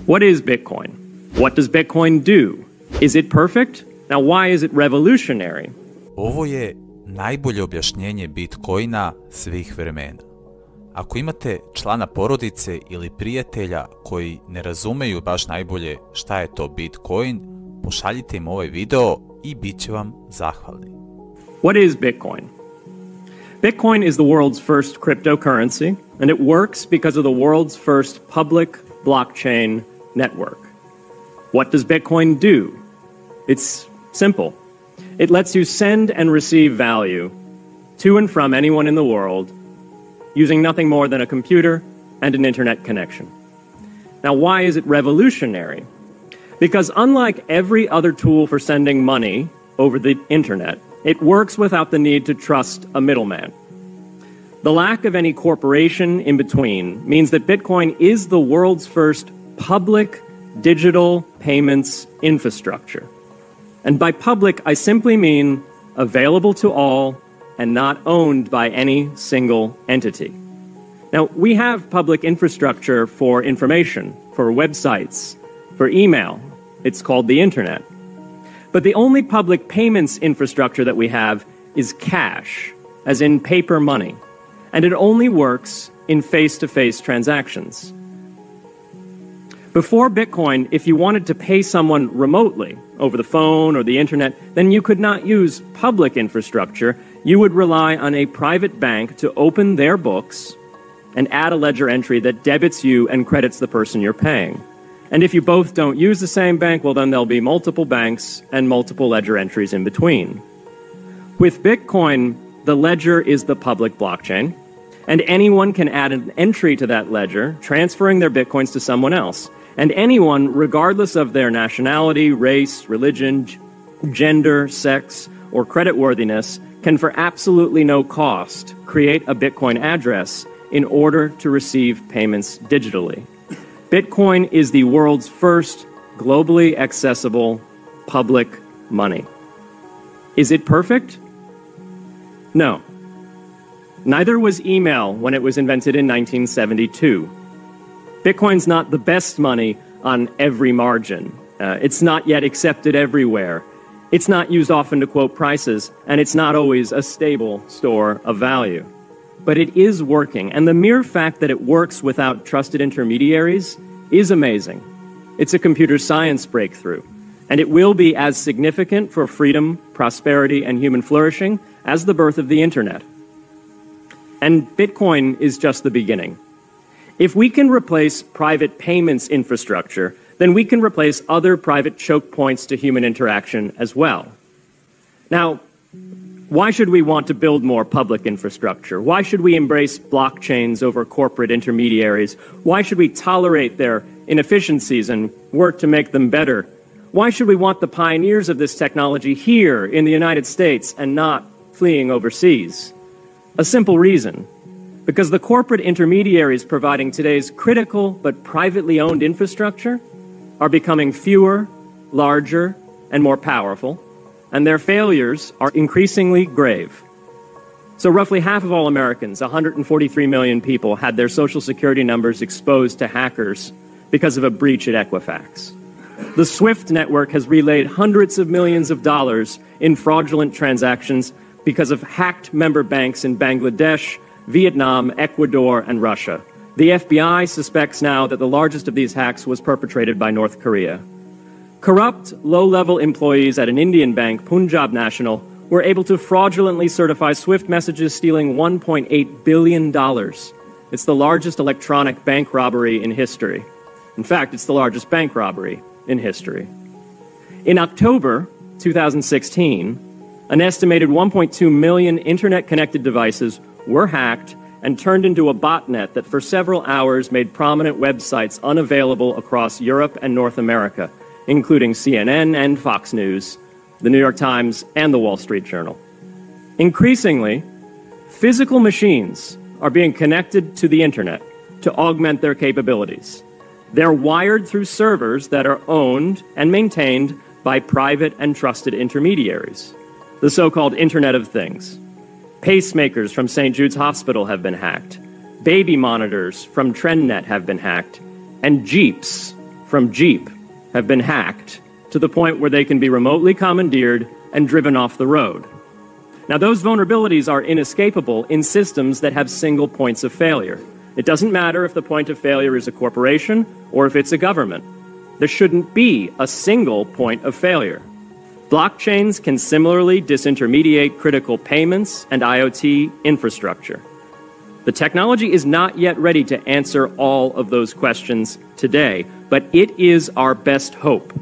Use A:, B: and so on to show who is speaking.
A: What is Bitcoin? What does Bitcoin do? Is it perfect? Now, why is it revolutionary?
B: Ovo je najbolje objašnjenje Bitcoina svih vremena. Ako imate člana porodice ili prijatelja koji ne razumeju baš najbolje šta je to Bitcoin, pošaljite im ovaj video i bit će vam zahvalni.
A: What is Bitcoin? Bitcoin is the world's first cryptocurrency, and it works because of the world's first public blockchain network. What does Bitcoin do? It's simple. It lets you send and receive value to and from anyone in the world using nothing more than a computer and an internet connection. Now, why is it revolutionary? Because unlike every other tool for sending money over the internet, it works without the need to trust a middleman. The lack of any corporation in between means that Bitcoin is the world's first public digital payments infrastructure. And by public, I simply mean available to all and not owned by any single entity. Now, we have public infrastructure for information, for websites, for email. It's called the internet. But the only public payments infrastructure that we have is cash, as in paper money. And it only works in face-to-face transactions. Before Bitcoin, if you wanted to pay someone remotely over the phone or the internet, then you could not use public infrastructure. You would rely on a private bank to open their books and add a ledger entry that debits you and credits the person you're paying. And if you both don't use the same bank, well, then there'll be multiple banks and multiple ledger entries in between. With Bitcoin, the ledger is the public blockchain, and anyone can add an entry to that ledger, transferring their Bitcoins to someone else. And anyone, regardless of their nationality, race, religion, gender, sex, or creditworthiness, can for absolutely no cost create a Bitcoin address in order to receive payments digitally. Bitcoin is the world's first globally accessible public money. Is it perfect? No. Neither was email when it was invented in 1972. Bitcoin's not the best money on every margin. It's not yet accepted everywhere. It's not used often to quote prices, and it's not always a stable store of value. But it is working, and the mere fact that it works without trusted intermediaries is amazing. It's a computer science breakthrough, and it will be as significant for freedom, prosperity, and human flourishing as the birth of the internet. And Bitcoin is just the beginning. If we can replace private payments infrastructure, then we can replace other private choke points to human interaction as well. Now, why should we want to build more public infrastructure? Why should we embrace blockchains over corporate intermediaries? Why should we tolerate their inefficiencies and work to make them better? Why should we want the pioneers of this technology here in the United States and not fleeing overseas? A simple reason. Because the corporate intermediaries providing today's critical but privately owned infrastructure are becoming fewer, larger, and more powerful, and their failures are increasingly grave. So roughly half of all Americans, 143 million people, had their Social Security numbers exposed to hackers because of a breach at Equifax. The SWIFT network has relayed hundreds of millions of dollars in fraudulent transactions because of hacked member banks in Bangladesh, Vietnam, Ecuador, and Russia. The FBI suspects now that the largest of these hacks was perpetrated by North Korea. Corrupt, low-level employees at an Indian bank, Punjab National, were able to fraudulently certify SWIFT messages, stealing $1.8 billion. It's the largest electronic bank robbery in history. In fact, it's the largest bank robbery in history. In October 2016, an estimated 1.2 million internet-connected devices were hacked and turned into a botnet that for several hours made prominent websites unavailable across Europe and North America, including CNN and Fox News, the New York Times, and the Wall Street Journal. Increasingly, physical machines are being connected to the internet to augment their capabilities. They're wired through servers that are owned and maintained by private and trusted intermediaries, the so-called Internet of Things. Pacemakers from St. Jude's Hospital have been hacked. Baby monitors from TrendNet have been hacked. And Jeeps from Jeep have been hacked to the point where they can be remotely commandeered and driven off the road. Now, those vulnerabilities are inescapable in systems that have single points of failure. It doesn't matter if the point of failure is a corporation or if it's a government. There shouldn't be a single point of failure. Blockchains can similarly disintermediate critical payments and IoT infrastructure. The technology is not yet ready to answer all of those questions today, but it is our best hope.